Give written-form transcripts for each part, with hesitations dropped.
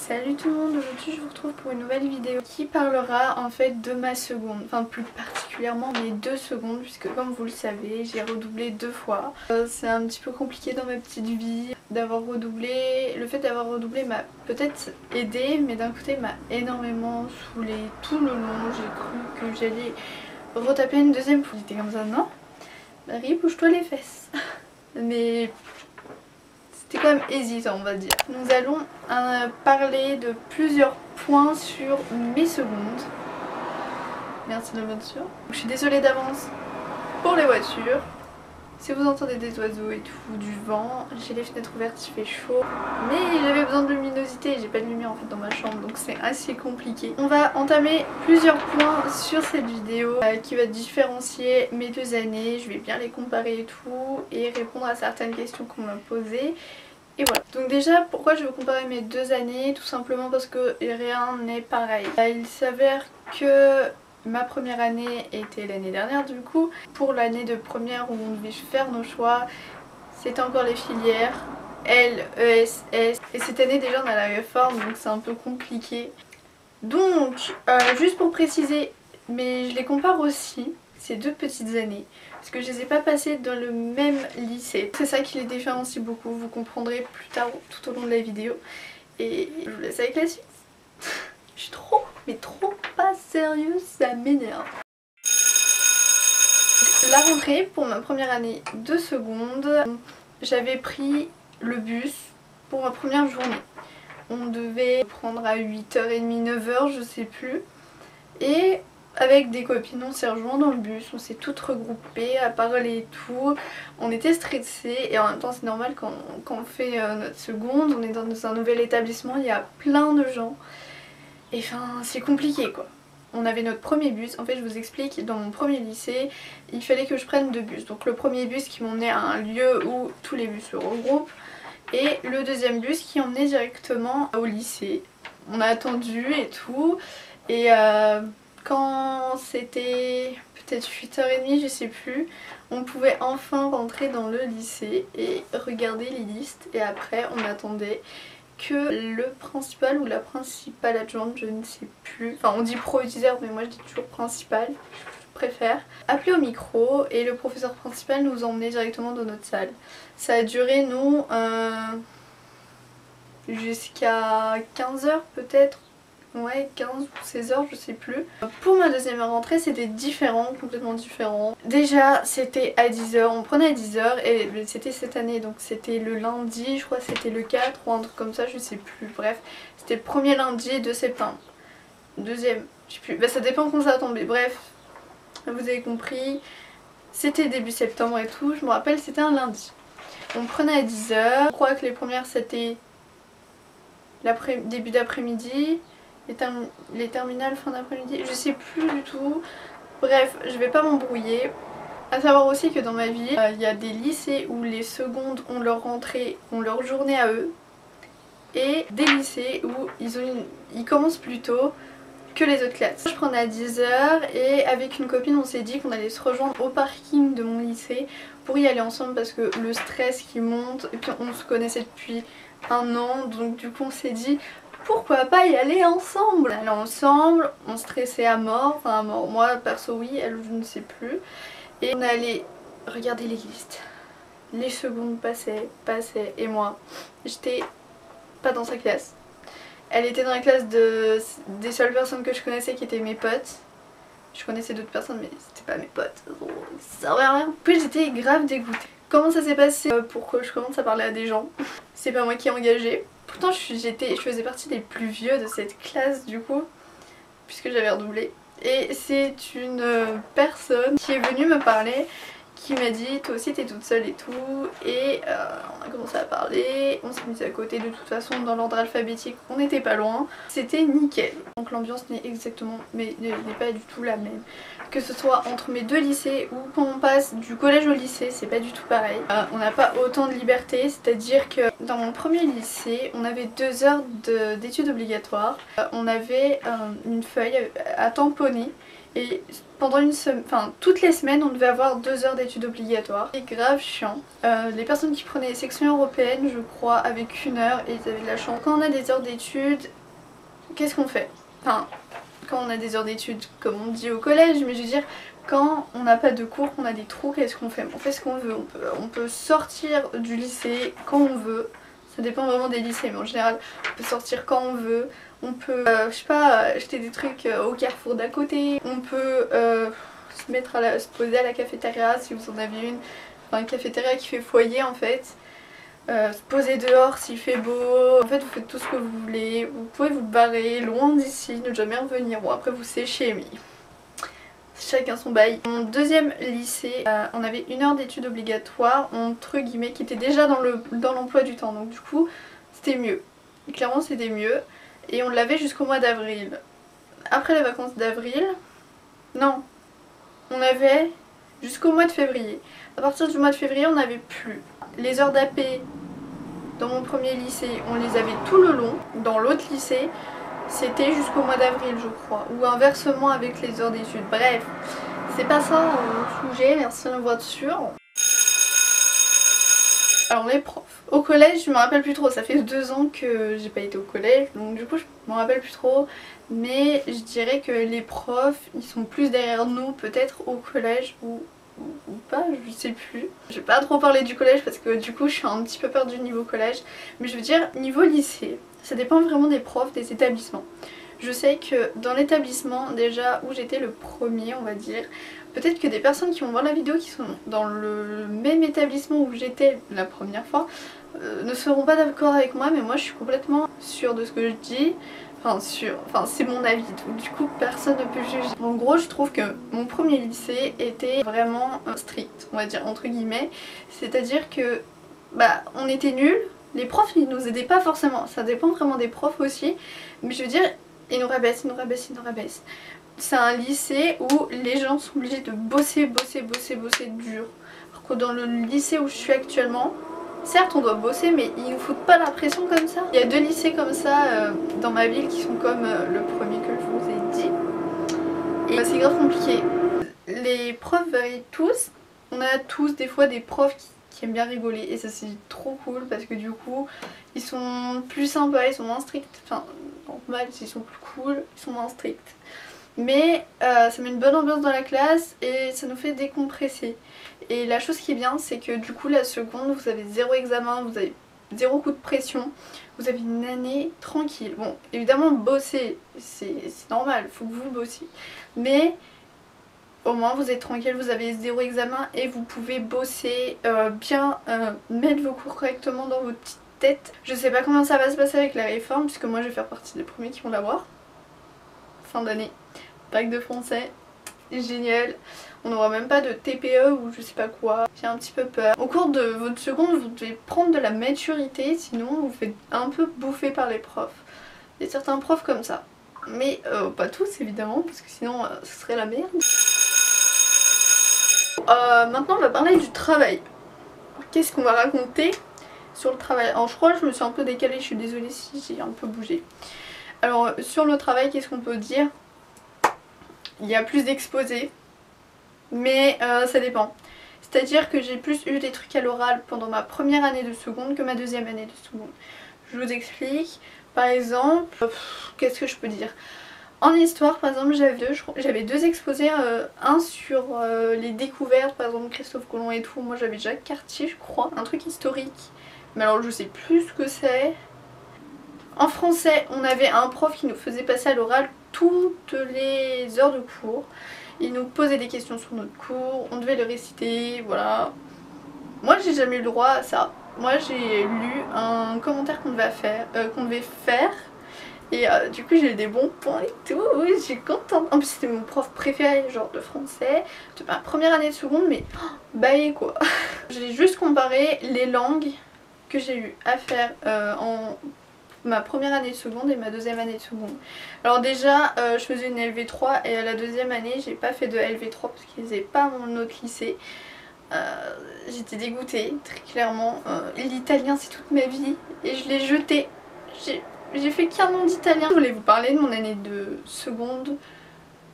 Salut tout le monde, aujourd'hui je vous retrouve pour une nouvelle vidéo qui parlera en fait de ma seconde, enfin plus particulièrement mes 2 secondes puisque comme vous le savez j'ai redoublé 2 fois. C'est un petit peu compliqué dans ma petite vie d'avoir redoublé, le fait d'avoir redoublé m'a peut-être aidé mais d'un côté m'a énormément saoulée tout le long, j'ai cru que j'allais retaper une deuxième fois. J'étais comme ça, non Marie bouge-toi les fesses. Mais c'est quand même hésitant on va dire. Nous allons parler de plusieurs points sur mes secondes. Merci de la voiture. Je suis désolée d'avance pour les voitures. Si vous entendez des oiseaux et tout, du vent, j'ai les fenêtres ouvertes, il fait chaud. Mais j'avais besoin de luminosité et j'ai pas de lumière en fait dans ma chambre donc c'est assez compliqué. On va entamer plusieurs points sur cette vidéo qui va différencier mes 2 années. Je vais bien les comparer et tout et répondre à certaines questions qu'on m'a posées. Et voilà. Donc déjà pourquoi je veux comparer mes 2 années? Tout simplement parce que rien n'est pareil. Il s'avère que ma première année était l'année dernière du coup. Pour l'année de première où on devait faire nos choix, c'était encore les filières L, ES, S. Et cette année déjà on a la réforme donc c'est un peu compliqué. Donc juste pour préciser, mais je les compare aussi, ces 2 petites années. Parce que je les ai pas passées dans le même lycée. C'est ça qui les différencie beaucoup, vous comprendrez plus tard tout au long de la vidéo. Et je vous laisse avec la suite. Je suis trop, mais trop pas sérieuse, ça m'énerve. La rentrée pour ma première année de seconde, j'avais pris le bus pour ma première journée. On devait prendre à 8h30, 9h, je sais plus. Et avec des copines on s'est rejoint dans le bus, on s'est toutes regroupées à parler et tout. On était stressés et en même temps c'est normal quand on fait notre seconde, on est dans un nouvel établissement, il y a plein de gens. Et enfin c'est compliqué quoi. On avait notre premier bus, en fait je vous explique, dans mon premier lycée il fallait que je prenne 2 bus. Donc le premier bus qui m'emmenait à un lieu où tous les bus se regroupent et le deuxième bus qui emmenait directement au lycée. On a attendu et tout et quand c'était peut-être 8h30 je sais plus, on pouvait enfin rentrer dans le lycée et regarder les listes et après on attendait que le principal ou la principale adjointe, je ne sais plus, enfin on dit proviseur mais moi je dis toujours principal, je préfère, appeler au micro et le professeur principal nous emmenait directement dans notre salle. Ça a duré nous jusqu'à 15h peut-être. Ouais, 15 ou 16h, je sais plus. Pour ma deuxième rentrée, c'était différent, complètement différent. Déjà, c'était à 10h, on prenait à 10h et c'était cette année, donc c'était le lundi, je crois que c'était le 4 ou un truc comme ça, je sais plus. Bref, c'était le premier lundi de septembre. Deuxième, je sais plus, bah ça dépend quand ça a tombé. Bref, vous avez compris, c'était début septembre et tout, je me rappelle, c'était un lundi. On prenait à 10h, je crois que les premières c'était début d'après-midi. Les terminales fin d'après-midi, je sais plus du tout. Bref, je vais pas m'embrouiller. A savoir aussi que dans ma vie, il y a des lycées où les secondes ont leur rentrée, ont leur journée à eux. Et des lycées où ils commencent plus tôt que les autres classes. Je prenais à 10h et avec une copine on s'est dit qu'on allait se rejoindre au parking de mon lycée pour y aller ensemble parce que le stress qui monte, et puis on se connaissait depuis un an donc du coup on s'est dit pourquoi pas y aller ensemble. On allait ensemble, on stressait à mort, enfin à mort, moi perso oui, elle je ne sais plus. Et on allait regarder les listes. Les secondes passaient et moi j'étais pas dans sa classe. Elle était dans la classe des seules personnes que je connaissais qui étaient mes potes. Je connaissais d'autres personnes mais c'était pas mes potes, ça servait à rien. Puis j'étais grave dégoûtée. Comment ça s'est passé pour que je commence à parler à des gens? C'est pas moi qui ai engagé. Pourtant je faisais partie des plus vieux de cette classe du coup, puisque j'avais redoublé. Et c'est une personne qui est venue me parler, qui m'a dit toi aussi t'es toute seule et tout. Et on a commencé à parler, on s'est mis à côté de toute façon dans l'ordre alphabétique, on n'était pas loin. C'était nickel. Donc l'ambiance n'est exactement, mais n'est pas du tout la même. Que ce soit entre mes 2 lycées ou quand on passe du collège au lycée, c'est pas du tout pareil. On n'a pas autant de liberté, c'est-à-dire que dans mon premier lycée, on avait 2 heures d'études obligatoires. On avait une feuille à tamponner Et pendant une semaine, enfin toutes les semaines on devait avoir 2 heures d'études obligatoires. C'est grave chiant. Les personnes qui prenaient les sections européennes je crois avaient qu'1 heure et ils avaient de la chance. Quand on a des heures d'études, qu'est-ce qu'on fait? Enfin quand on a des heures d'études comme on dit au collège, mais je veux dire quand on n'a pas de cours, qu'on a des trous, qu'est-ce qu'on fait? On fait ce qu'on veut, on peut sortir du lycée quand on veut. Ça dépend vraiment des lycées, mais en général on peut sortir quand on veut. On peut, je sais pas, acheter des trucs au carrefour d'à côté. On peut se poser à la cafétéria si vous en avez une. Enfin une cafétéria qui fait foyer en fait. Se poser dehors s'il fait beau. En fait vous faites tout ce que vous voulez. Vous pouvez vous barrer loin d'ici, ne jamais revenir. Bon après vous séchez mais chacun son bail. Mon deuxième lycée, on avait 1 heure d'études obligatoires entre guillemets qui était déjà dans l'emploi du temps. Donc du coup c'était mieux. Clairement c'était mieux. Et on l'avait jusqu'au mois d'avril. Après les vacances d'avril, non, on avait jusqu'au mois de février. À partir du mois de février on n'avait plus. Les heures d'AP dans mon premier lycée on les avait tout le long. Dans l'autre lycée c'était jusqu'au mois d'avril je crois. Ou inversement avec les heures d'études. Bref, c'est pas ça le sujet, merci la voiture. Alors les profs. Au collège je me rappelle plus trop, ça fait 2 ans que j'ai pas été au collège donc du coup je me rappelle plus trop. Mais je dirais que les profs ils sont plus derrière nous peut-être au collège ou pas, je sais plus. Je vais pas trop parler du collège parce que du coup je suis un petit peu perdue niveau collège. Mais je veux dire niveau lycée, ça dépend vraiment des profs, des établissements. Je sais que dans l'établissement déjà où j'étais le premier on va dire, peut-être que des personnes qui vont voir la vidéo qui sont dans le même établissement où j'étais la première fois ne seront pas d'accord avec moi, mais moi je suis complètement sûre de ce que je dis. Enfin c'est mon avis, donc du coup personne ne peut juger. En gros je trouve que mon premier lycée était vraiment strict, on va dire entre guillemets. C'est-à-dire que bah on était nuls, les profs ils nous aidaient pas forcément, ça dépend vraiment des profs aussi. Mais je veux dire, ils nous rabaissent, ils nous rabaissent, ils nous rabaissent. C'est un lycée où les gens sont obligés de bosser dur. Alors que dans le lycée où je suis actuellement, certes on doit bosser mais ils nous foutent pas la pression comme ça. Il y a 2 lycées comme ça dans ma ville qui sont comme le premier que je vous ai dit. Et c'est grave compliqué. Les profs varient tous. On a tous des fois des profs qui aiment bien rigoler et ça c'est trop cool parce que du coup ils sont plus sympas, ils sont moins stricts. Enfin normal, ils sont plus cool, ils sont moins stricts. Mais ça met une bonne ambiance dans la classe et ça nous fait décompresser. Et la chose qui est bien c'est que du coup la seconde vous avez 0 examen, vous avez 0 coup de pression, vous avez une année tranquille. Bon évidemment bosser c'est normal, faut que vous bossiez. Mais au moins vous êtes tranquille, vous avez 0 examen et vous pouvez bosser, bien mettre vos cours correctement dans votre petite tête. Je sais pas comment ça va se passer avec la réforme puisque moi je vais faire partie des premiers qui vont l'avoir. Fin d'année, bac de français, génial. On n'aura même pas de TPE ou je sais pas quoi, j'ai un petit peu peur. Au cours de votre seconde vous devez prendre de la maturité sinon vous vous faites un peu bouffer par les profs. Il y a certains profs comme ça, mais pas tous évidemment parce que sinon ce serait la merde. Maintenant on va parler du travail. Qu'est-ce qu'on va raconter sur le travail? Alors je crois que je me suis un peu décalée, je suis désolée si j'ai un peu bougé. Alors sur le travail qu'est-ce qu'on peut dire? Il y a plus d'exposés, mais ça dépend. C'est-à-dire que j'ai plus eu des trucs à l'oral pendant ma première année de seconde que ma deuxième année de seconde. Je vous explique. Par exemple, qu'est-ce que je peux dire? En histoire par exemple j'avais 2 exposés, un sur les découvertes, par exemple Christophe Colomb et tout, moi j'avais Jacques Cartier je crois, un truc historique, mais alors je sais plus ce que c'est. En français on avait un prof qui nous faisait passer à l'oral toutes les heures de cours, il nous posait des questions sur notre cours, on devait le réciter, voilà. Moi j'ai jamais eu le droit à ça, moi j'ai lu un commentaire qu'on devait faire. Et du coup j'ai eu des bons points et tout, oui, je suis contente. En plus c'était mon prof préféré genre de français de ma première année de seconde, mais baillé quoi. J'ai juste comparé les langues que j'ai eu à faire en ma première année de seconde et ma deuxième année de seconde. Alors déjà je faisais une LV3 et à la deuxième année j'ai pas fait de LV3 parce qu'ils faisaient pas mon autre lycée. J'étais dégoûtée très clairement. L'italien c'est toute ma vie et je l'ai jeté. J'ai fait qu'un an d'italien. Je voulais vous parler de mon année de seconde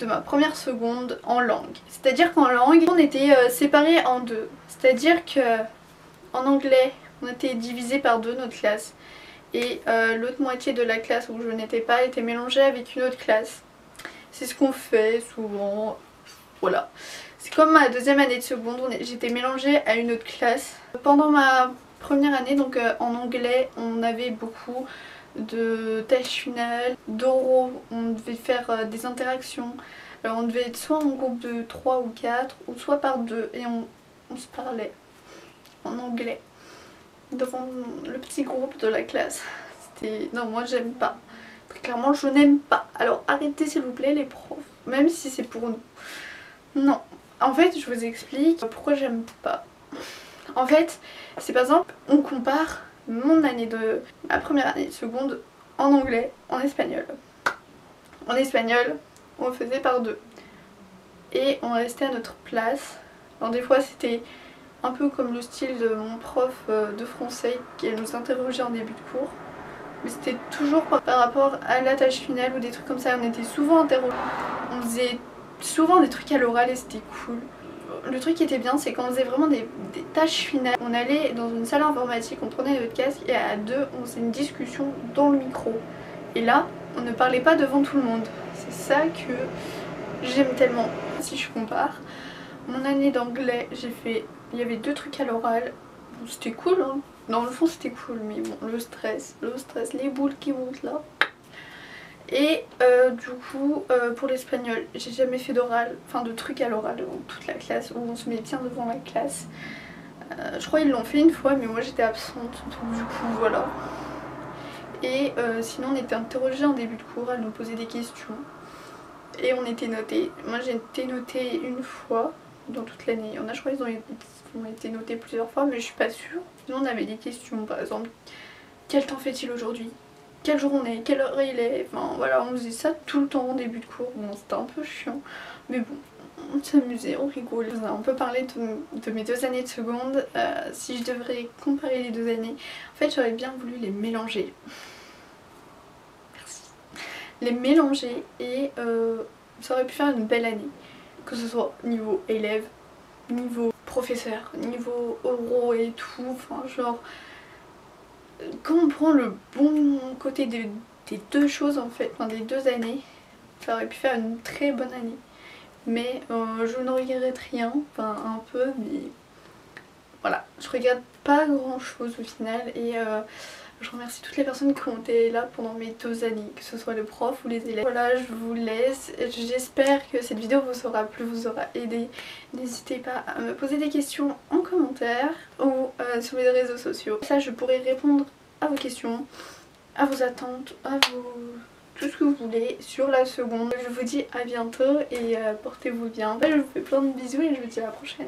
de ma première seconde en langue. C'est-à-dire qu'en langue, on était séparés en deux. C'est-à-dire que en anglais, on était divisé par deux, notre classe. Et l'autre moitié de la classe où je n'étais pas était mélangée avec une autre classe. C'est ce qu'on fait souvent, voilà. C'est comme ma deuxième année de seconde, j'étais mélangée à une autre classe. Pendant ma première année, donc en anglais, on avait beaucoup de tâches finales, d'oraux, on devait faire des interactions. Alors on devait être soit en groupe de 3 ou 4, ou soit par deux, et on se parlait en anglais devant le petit groupe de la classe. Non, moi j'aime pas. Très clairement, je n'aime pas. Alors arrêtez s'il vous plaît les profs, même si c'est pour nous. Non. En fait, je vous explique pourquoi j'aime pas. En fait, c'est par exemple, on compare ma première année de seconde en anglais, en espagnol. En espagnol, on faisait par deux. Et on restait à notre place. Alors des fois c'était un peu comme le style de mon prof de français qui nous interrogeait en début de cours. Mais c'était toujours par rapport à la tâche finale ou des trucs comme ça. On était souvent interrogés. On faisait souvent des trucs à l'oral et c'était cool. Le truc qui était bien, c'est quand on faisait vraiment des tâches finales. On allait dans une salle informatique, on prenait notre casque et à deux, on faisait une discussion dans le micro. Et là, on ne parlait pas devant tout le monde. C'est ça que j'aime tellement. Si je compare, mon année d'anglais, il y avait 2 trucs à l'oral. Bon, c'était cool, hein. Dans le fond c'était cool, mais bon, le stress, les boules qui montent là. Et du coup, pour l'espagnol, j'ai jamais fait d'oral, enfin de trucs à l'oral devant toute la classe, où on se met bien devant la classe. Je crois qu'ils l'ont fait une fois, mais moi j'étais absente, donc du coup voilà. Et sinon on était interrogés en début de cours, elle nous posait des questions. Et on était notés. Moi j'ai été notée une fois dans toute l'année. Il y en a, je crois qu'ils ont été notés plusieurs fois, mais je suis pas sûre. Sinon on avait des questions, par exemple, quel temps fait-il aujourd'hui? Quel jour on est? Quelle heure il est? Enfin voilà, on faisait ça tout le temps en début de cours. Bon, c'était un peu chiant, mais bon, on s'amusait, on rigolait. On peut parler de mes 2 années de seconde. Si je devrais comparer les 2 années, en fait j'aurais bien voulu les mélanger. Merci. Les mélanger et ça aurait pu faire une belle année. Que ce soit niveau élève, niveau professeur, niveau oraux et tout, enfin genre quand on prend le bon côté des 2 choses en fait, enfin des 2 années, ça aurait pu faire une très bonne année. Mais je ne regrette rien, enfin un peu, mais voilà, je regrette pas grand chose au final et je remercie toutes les personnes qui ont été là pendant mes 2 années, que ce soit les profs ou les élèves. Voilà, je vous laisse. J'espère que cette vidéo vous aura plu, vous aura aidé. N'hésitez pas à me poser des questions en commentaire ou sur les réseaux sociaux. Ça, je pourrai répondre à vos questions, à vos attentes, tout ce que vous voulez sur la seconde. Je vous dis à bientôt et portez-vous bien. Je vous fais plein de bisous et je vous dis à la prochaine.